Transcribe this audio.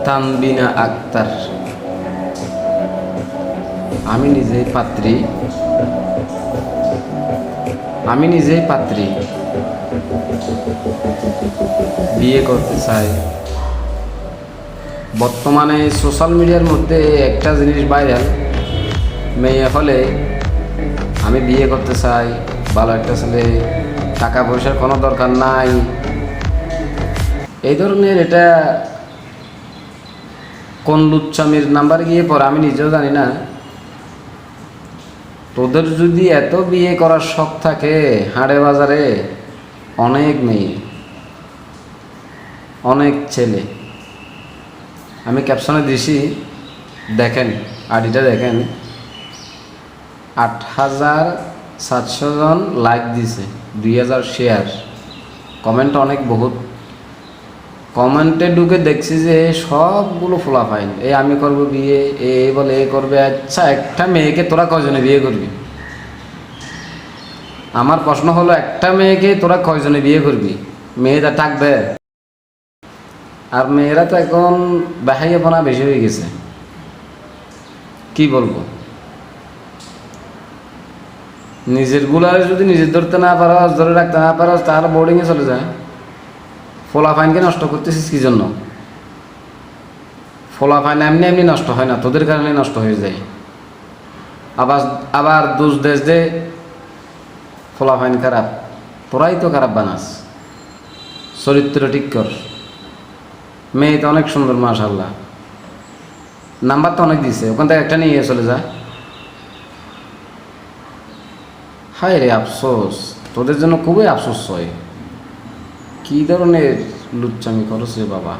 তানবিনা আক্তার। আমি নিজেই পাত্রী, বিয়ে করতে চাই। বর্তমানে সোশ্যাল মিডিয়ার মধ্যে একটা জিনিস ভাইরাল, মেয়ে হলে আমি বিয়ে করতে চাই, ভালো একটা ছেলে, টাকা পয়সার কোনো দরকার নাই, এই ধরনের। এটা কোন লুচ্চামির নাম্বার গিয়ে পড়ে আমি নিজেও জানি না। তোদের যদি এত বিয়ে করার শখ থাকে, হাটে বাজারে অনেক মেয়ে, অনেক ছেলে। আমি ক্যাপশনে দিছি, দেখেন, আইডিটা দেখেন, 8,700 জন লাইক দিছে, 2,000 শেয়ার, কমেন্ট অনেক বহুত। কমেন্টে ঢুকে দেখছি যে সবগুলো ফোলাফাইন, এই আমি করবো বিয়ে, এই বলে এ করবে। আচ্ছা, একটা মেয়েকে তোরা কয়জনে বিয়ে করবি? আমার প্রশ্ন হলো, একটা মেয়েকে তোরা কয়জনে বিয়ে করবি? মেয়েটা থাকবে? আর মেয়েরা তো এখন বেহাইয়াপনা বেশি হয়ে গেছে, কি বলবো। নিজের গুলারে যদি নিজের ধরতে না পারস, ধরে রাখতে না পারস, তাহলে বোর্ডিংয়ে চলে যায়। ফোলাফাইনকে নষ্ট করতেছিস কি জন্য? ফোলাফাইন এমনি এমনি নষ্ট হয় না, তোদের কারণে নষ্ট হয়ে যায়। আবার দোষ দেশ দে ফোলাফাইন খারাপ, তোরাই তো খারাপ বানাস। চরিত্র ঠিক কর। মেয়ে তো অনেক সুন্দর, মাশাআল্লাহ, নাম্বার তো অনেক দিছে, ওখান থেকে একটা নিয়ে চলে যায়। হায় রে আফসোস, তোদের জন্য খুবই আফসোস হয়। কী ধরনের লুচ্চামি করছে বাবা।